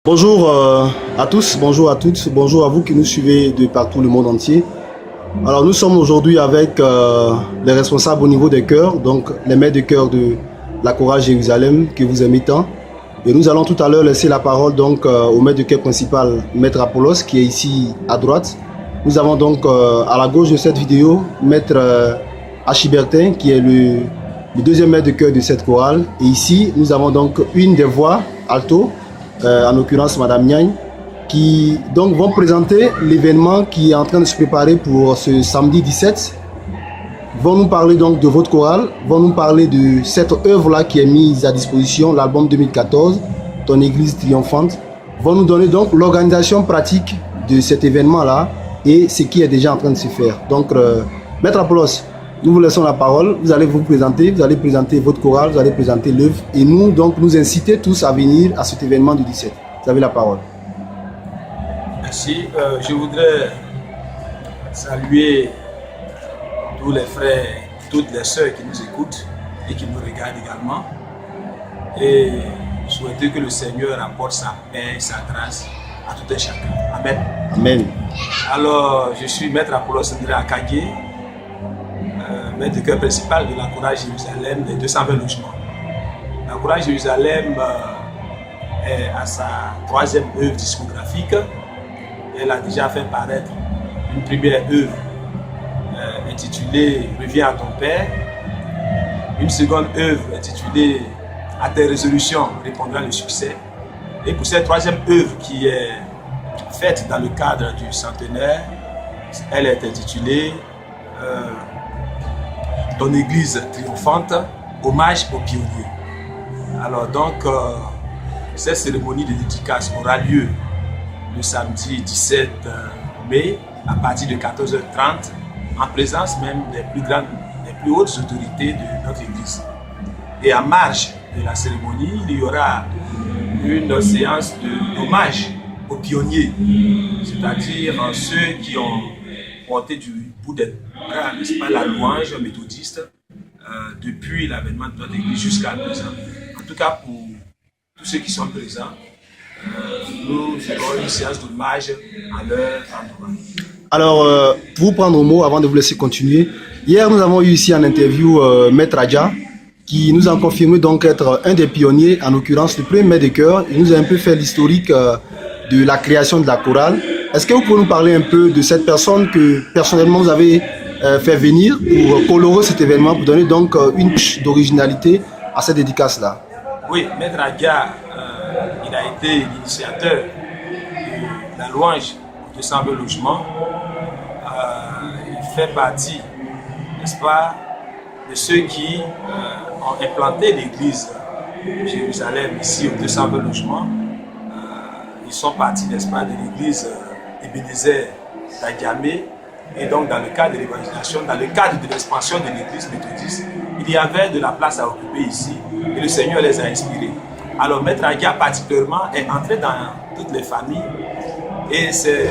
Bonjour à tous, bonjour à toutes, bonjour à vous qui nous suivez de partout le monde entier. Alors nous sommes aujourd'hui avec les responsables au niveau des chœurs, donc les maîtres de chœur de la Chorale Jérusalem que vous aimez tant. Et nous allons tout à l'heure laisser la parole donc au maître de chœur principal, maître Apollos, qui est ici à droite. Nous avons donc à la gauche de cette vidéo, maître Achibertin, qui est le deuxième maître de chœur de cette chorale. Et ici, nous avons donc une des voix, alto, en l'occurrence Madame Niagne, qui donc vont présenter l'événement qui est en train de se préparer pour ce samedi 17. Vont nous parler donc de votre chorale, vont nous parler de cette œuvre-là qui est mise à disposition, l'album 2014, Ton Église triomphante. Vont nous donner donc l'organisation pratique de cet événement-là et ce qui est déjà en train de se faire. Donc, Maître Apollos, nous vous laissons la parole, vous allez vous présenter, vous allez présenter votre chorale, vous allez présenter l'œuvre et nous donc nous inciter tous à venir à cet événement du 17. Vous avez la parole. Merci. Je voudrais saluer tous les frères, toutes les sœurs qui nous écoutent et qui nous regardent également et souhaiter que le Seigneur apporte sa paix et sa grâce à tout un chacun. Amen. Amen. Alors, je suis Maître Apollos André Akagé, maître de chœur principal de la Chorale Jérusalem des 220 logements. La Chorale Jérusalem est à sa troisième œuvre discographique. Elle a déjà fait paraître une première œuvre intitulée Reviens à ton Père, une seconde œuvre intitulée À tes résolutions répondra le succès. Et pour cette troisième œuvre qui est faite dans le cadre du centenaire, elle est intitulée Ton Église triomphante, hommage aux pionniers. Alors donc, cette cérémonie de dédicace aura lieu le samedi 17 mai à partir de 14h30 en présence même des plus hautes autorités de notre Église. Et en marge de la cérémonie, il y aura une séance d'hommage aux pionniers, c'est-à-dire ceux qui ont porté du bout des bras, n'est-ce pas, la louange méthodiste depuis l'avènement de notre Église jusqu'à présent. En tout cas, pour tous ceux qui sont présents, nous ferons une séance d'hommage à leur endroit. Alors, pour vous prendre au mot avant de vous laisser continuer, hier nous avons eu ici en interview Maître Adja, qui nous a confirmé donc être un des pionniers, en l'occurrence le premier maître de chœur. Il nous a un peu fait l'historique de la création de la chorale. Est-ce que vous pouvez nous parler un peu de cette personne que personnellement vous avez fait venir pour colorer cet événement, pour donner donc une touche d'originalité à cette dédicace-là? Oui, Maître Adja, il a été l'initiateur de la louange de 220 logements. Il fait partie, n'est-ce pas, de ceux qui ont implanté l'église Jérusalem ici aux 220 logements. Ils sont partis, n'est-ce pas, de l'église Ebenezer d'Adiamé. Et donc, dans le cadre de l'évangélisation, dans le cadre de l'expansion de l'église méthodiste, il y avait de la place à occuper ici et le Seigneur les a inspirés. Alors, Maître Adja particulièrement est entré dans toutes les familles et c'est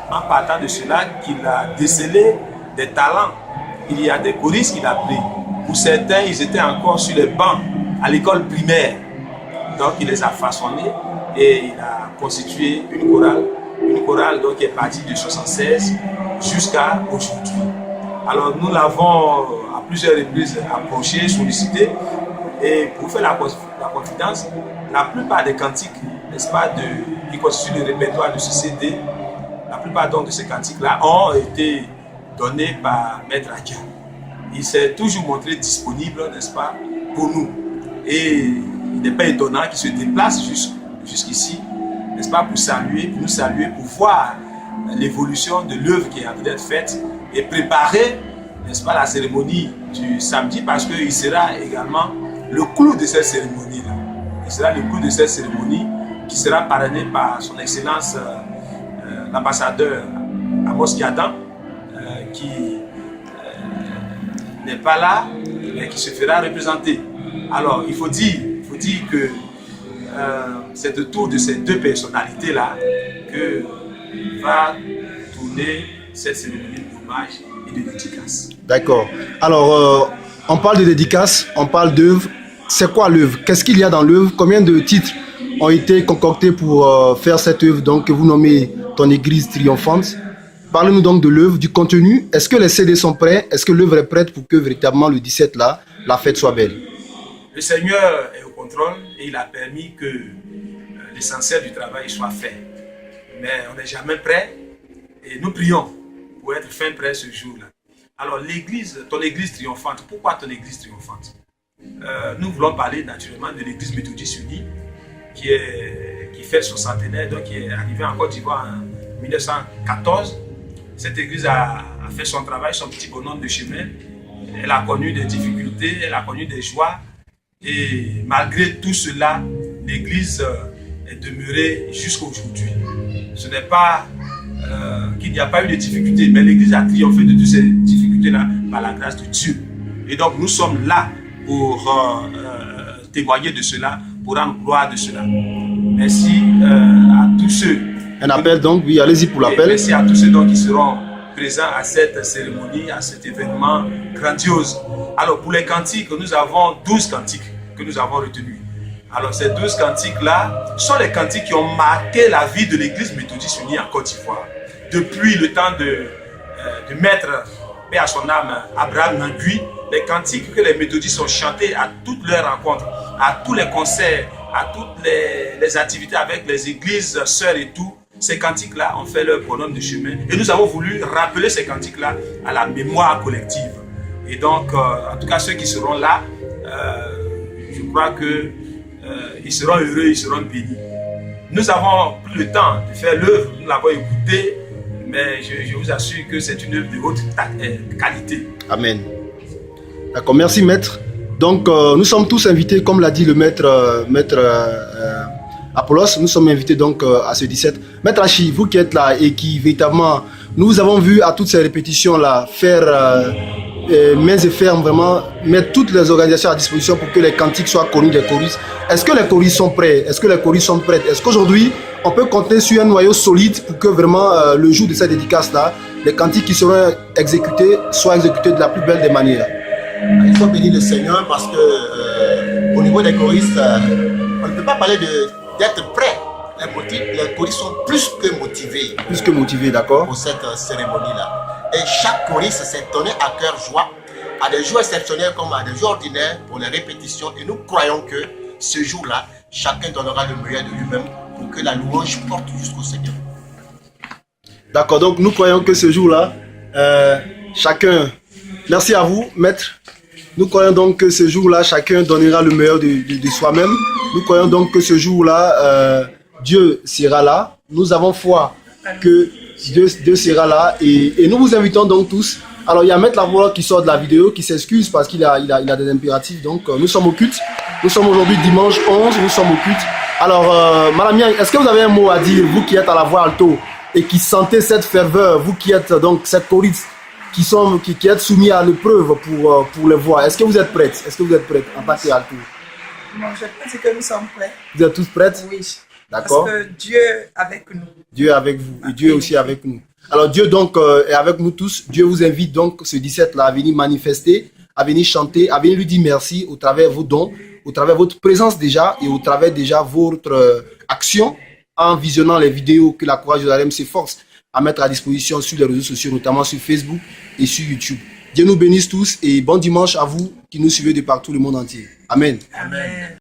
en partant de cela qu'il a décelé des talents. Il y a des choristes qu'il a pris. Pour certains, ils étaient encore sur les bancs à l'école primaire. Donc, il les a façonnés et il a constitué une chorale donc, qui est partie de 1976 jusqu'à aujourd'hui. Alors, nous l'avons à plusieurs reprises approché, sollicité. Et pour faire la confidence, la plupart des cantiques, n'est-ce pas, qui constituent le répertoire de ce CD, la plupart donc de ces cantiques-là ont été donnés par Maître Adja. Il s'est toujours montré disponible, n'est-ce pas, pour nous. Et il n'est pas étonnant qu'il se déplace jusqu'ici, n'est-ce pas, pour nous saluer, pour voir l'évolution de l'œuvre qui est en train d'être faite et préparer, n'est-ce pas, la cérémonie du samedi, parce qu'il sera également le clou de cette cérémonie-là. Il sera le clou de cette cérémonie qui sera parrainé par son Excellence l'ambassadeur Amos Kiadan, qui n'est pas là, mais qui se fera représenter. Alors, il faut dire que c'est autour de ces deux personnalités-là que va tourner cette cérémonie d'hommage et de dédicace. D'accord. Alors, on parle de dédicace, on parle d'œuvre. C'est quoi l'œuvre? Qu'est-ce qu'il y a dans l'œuvre? Combien de titres ont été concoctés pour faire cette œuvre donc, que vous nommez ton église triomphante. Parlez-nous donc de l'œuvre, du contenu. Est-ce que les CD sont prêts? Est-ce que l'œuvre est prête pour que véritablement le 17 là, la fête soit belle? Le Seigneur est au contrôle et il a permis que l'essentiel du travail soit fait. Mais on n'est jamais prêt et nous prions pour être fin prêt ce jour-là. Alors l'église, ton église triomphante, pourquoi ton église triomphante? Nous voulons parler naturellement de l'église méthodiste unie qui fait son centenaire, donc qui est arrivée en Côte d'Ivoire en 1914. Cette église a fait son travail, son petit bonhomme de chemin. Elle a connu des difficultés, elle a connu des joies. Et malgré tout cela, l'église est demeurée jusqu'à aujourd'hui. Ce n'est pas qu'il n'y a pas eu de difficultés, mais l'église a triomphé de toutes ces difficultés-là par la grâce de Dieu. Et donc nous sommes là pour témoigner de cela, pour rendre gloire de cela. Merci à tous ceux. Un appel donc, oui, allez-y pour l'appel. Merci à tous ceux donc qui seront présents à cette cérémonie, à cet événement grandiose. Alors pour les cantiques, nous avons 12 cantiques que nous avons retenus. Alors ces 12 cantiques-là sont les cantiques qui ont marqué la vie de l'église méthodiste unie en Côte d'Ivoire. Depuis le temps de maître, paix à son âme, Abraham Nangui, les cantiques que les méthodistes ont chantés à toutes leurs rencontres, à tous les concerts, à toutes les activités avec les églises, sœurs et tout, ces cantiques-là ont fait leur bonhomme de chemin. Et nous avons voulu rappeler ces cantiques-là à la mémoire collective. Et donc, en tout cas, ceux qui seront là, je crois qu'ils seront heureux, ils seront bénis. Nous avons pris le temps de faire l'œuvre, nous l'avons écoutée, mais je vous assure que c'est une œuvre de haute qualité. Amen. D'accord, merci maître. Donc, nous sommes tous invités, comme l'a dit le maître Apollos, nous sommes invités donc à ce 17. Maître Hachi, vous qui êtes là et qui véritablement, nous vous avons vu à toutes ces répétitions-là faire mains et fermes, vraiment mettre toutes les organisations à disposition pour que les cantiques soient connus des choristes. Est-ce que les choristes sont prêts? Est-ce que les choristes sont prêts? Est-ce qu'aujourd'hui, on peut compter sur un noyau solide pour que vraiment le jour de cette dédicace-là, les cantiques qui seront exécutés soient exécutés de la plus belle des manières? Il faut bénir le Seigneur parce que au niveau des choristes, on ne peut pas parler d'être prêt. Les choristes sont plus que motivés. Plus que motivés, d'accord. Pour cette cérémonie-là. Et chaque choriste s'est donné à cœur joie, à des jours exceptionnels comme à des jours ordinaires pour les répétitions. Et nous croyons que ce jour-là, chacun donnera le meilleur de lui-même pour que la louange porte jusqu'au Seigneur. D'accord, donc nous croyons que ce jour-là, chacun... Merci à vous, maître. Nous croyons donc que ce jour-là, chacun donnera le meilleur de soi-même. Nous croyons donc que ce jour-là, Dieu sera là. Nous avons foi que Dieu sera là. Et nous vous invitons donc tous. Alors, il y a Maître Lavoie qui sort de la vidéo, qui s'excuse parce qu'il a des impératifs. Donc, nous sommes au culte. Nous sommes aujourd'hui dimanche 11, nous sommes au culte. Alors, Madame Yang, est-ce que vous avez un mot à dire, vous qui êtes à la voix alto et qui sentez cette ferveur, vous qui êtes donc cette choriste, qui êtes soumis à l'épreuve pour les voix. Est-ce que vous êtes prêtes? Est-ce que vous êtes prêtes en tant qu'alto? Non, je peux dire que nous sommes prêts. Vous êtes tous prêtes? Oui. D'accord. Parce que Dieu est avec nous. Dieu est avec vous et Dieu est aussi avec nous. Alors Dieu donc est avec nous tous. Dieu vous invite donc ce 17-là à venir manifester, à venir chanter, à venir lui dire merci au travers de vos dons, au travers de votre présence déjà et au travers déjà votre action en visionnant les vidéos que la Croix Jérusalem s'efforce à mettre à disposition sur les réseaux sociaux, notamment sur Facebook et sur YouTube. Dieu nous bénisse tous et bon dimanche à vous qui nous suivez de partout le monde entier. Amen. Amen.